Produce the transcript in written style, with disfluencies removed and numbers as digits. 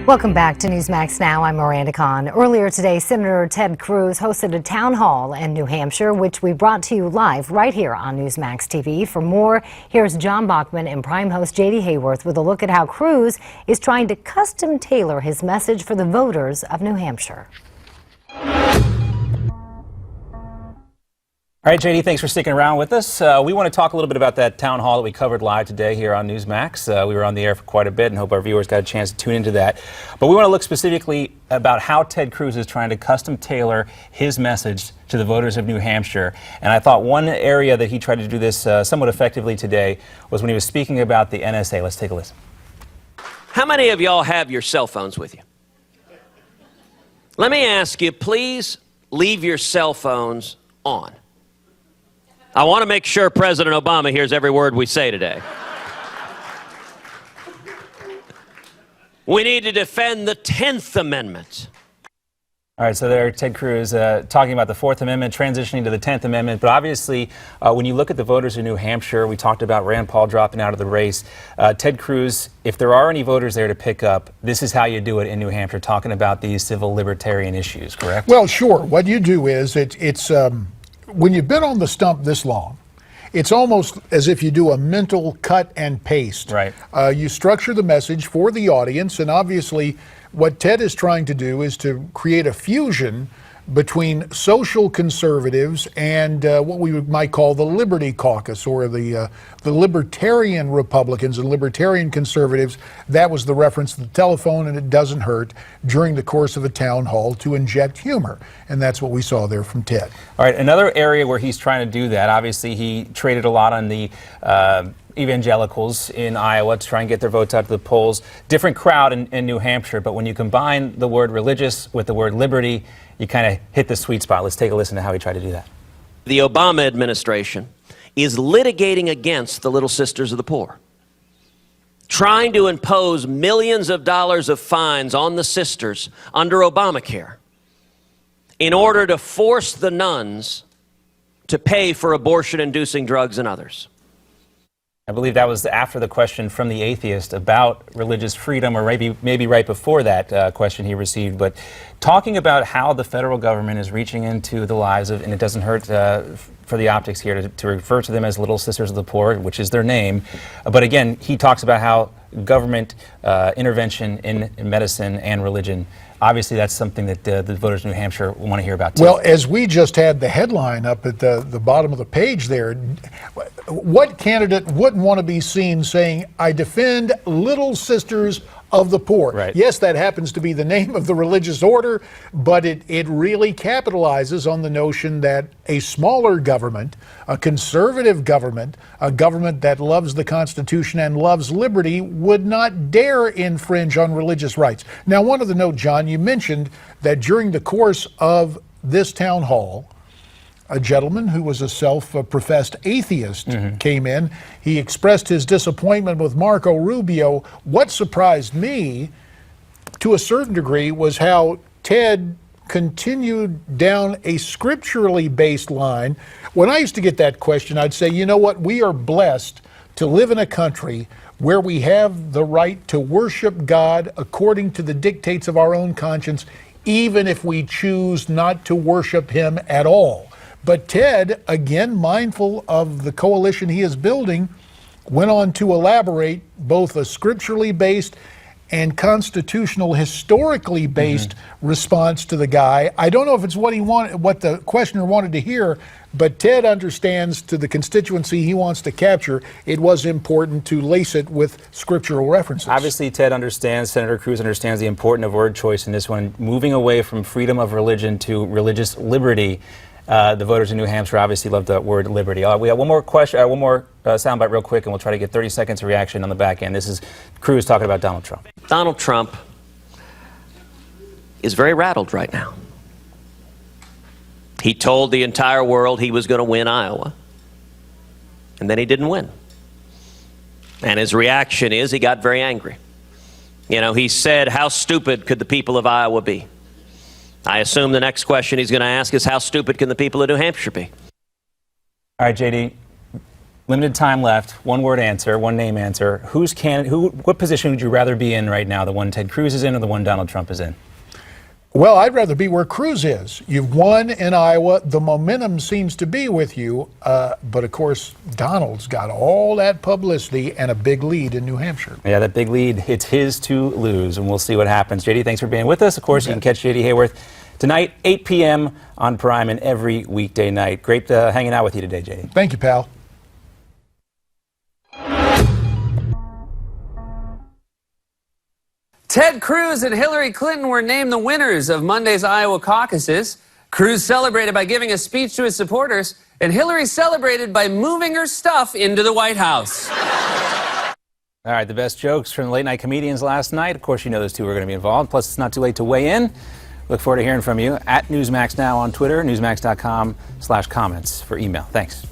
Welcome back to Newsmax Now. I'm Miranda Kahn. Earlier today, Senator Ted Cruz hosted a town hall in New Hampshire, which we brought to you live right here on Newsmax TV. For more, here's John Bachman and Prime host J.D. Hayworth with a look at how Cruz is trying to custom tailor his message for the voters of New Hampshire. All right, JD, thanks for sticking around with us. We want to talk a little bit about that town hall that we covered live today here on Newsmax. We were on the air for quite a bit and hope our viewers got a chance to tune into that. But we want to look specifically about how Ted Cruz is trying to custom tailor his message to the voters of New Hampshire. And I thought one area that he tried to do this somewhat effectively today was when he was speaking about the NSA. Let's take a listen. How many of y'all have your cell phones with you? Let me ask you, please leave your cell phones on. I want to make sure President Obama hears every word we say today. We need to defend the 10th Amendment. All right, so there, Ted Cruz talking about the 4th Amendment, transitioning to the 10th Amendment. But obviously, when you look at the voters in New Hampshire, we talked about Rand Paul dropping out of the race. Ted Cruz, if there are any voters there to pick up, this is how you do it in New Hampshire, talking about these civil libertarian issues, correct? Well, sure. What you do is it's when you've been on the stump this long, it's almost as if you do a mental cut and paste. Right. You structure the message for the audience, and obviously what Ted is trying to do is to create a fusion between social conservatives and what we might call the Liberty Caucus, or the libertarian Republicans and libertarian conservatives. That was the reference to the telephone, and it doesn't hurt, during the course of a town hall, to inject humor. And that's what we saw there from Ted. All right, another area where he's trying to do that, obviously he traded a lot on the evangelicals in Iowa to try and get their votes out to the polls. Different crowd in New Hampshire, but when you combine the word religious with the word liberty, you kind of hit the sweet spot. Let's take a listen to how he tried to do that. The Obama administration is litigating against the Little Sisters of the Poor, trying to impose millions of dollars of fines on the sisters under Obamacare in order to force the nuns to pay for abortion-inducing drugs and others. I believe that was after the question from the atheist about religious freedom, or maybe right before that question he received. But talking about how the federal government is reaching into the lives of, and it doesn't hurt for the optics here to refer to them as Little Sisters of the Poor, which is their name. But again, he talks about how government intervention in medicine and religion, obviously that's something that the voters of New Hampshire want to hear about too. Well, as we just had the headline up at the bottom of the page there, what candidate wouldn't want to be seen saying, "I defend Little Sisters of the Poor"? Right. Yes, that happens to be the name of the religious order, but it really capitalizes on the notion that a smaller government, a conservative government, a government that loves the Constitution and loves liberty, would not dare infringe on religious rights. Now, one other note, John, you mentioned that during the course of this town hall, a gentleman who was a self-professed atheist came in. He expressed his disappointment with Marco Rubio. What surprised me, to a certain degree, was how Ted continued down a scripturally based line. When I used to get that question, I'd say, you know what, we are blessed to live in a country where we have the right to worship God according to the dictates of our own conscience, even if we choose not to worship him at all. But Ted, again mindful of the coalition he is building, went on to elaborate both a scripturally based and constitutional, historically based response to the guy. I don't know if it's what he wanted, what the questioner wanted to hear, but Ted understands, to the constituency he wants to capture, it was important to lace it with scriptural references. Obviously, Ted understands, Senator Cruz understands the importance of word choice in this one, moving away from freedom of religion to religious liberty. The voters in New Hampshire obviously love the word liberty. We have one more question, one more soundbite real quick, and we'll try to get 30 seconds of reaction on the back end. This is Cruz talking about Donald Trump. Donald Trump is very rattled right now. He told the entire world he was going to win Iowa, and then he didn't win. And his reaction is he got very angry. You know, he said, how stupid could the people of Iowa be? I assume the next question he's going to ask is, how stupid can the people of New Hampshire be? All right, JD, Limited time left. One word answer, one name answer. What position would you rather be in right now? The one Ted Cruz is in or the one Donald Trump is in? Well, I'd rather be where Cruz is. You've won in Iowa. The momentum seems to be with you. But of course, Donald's got all that publicity and a big lead in New Hampshire. Yeah, that big lead, it's his to lose, and we'll see what happens. JD, thanks for being with us. Of course, you can catch JD Hayworth tonight, 8 p.m. on Prime and every weekday night. Great hanging out with you today, JD. Thank you, pal. Ted Cruz and Hillary Clinton were named the winners of Monday's Iowa caucuses. Cruz celebrated by giving a speech to his supporters, and Hillary celebrated by moving her stuff into the White House. All right, the best jokes from the late night comedians last night. Of course, you know those two are going to be involved. Plus, it's not too late to weigh in. Look forward to hearing from you at Newsmax Now on Twitter, newsmax.com/comments for email. Thanks.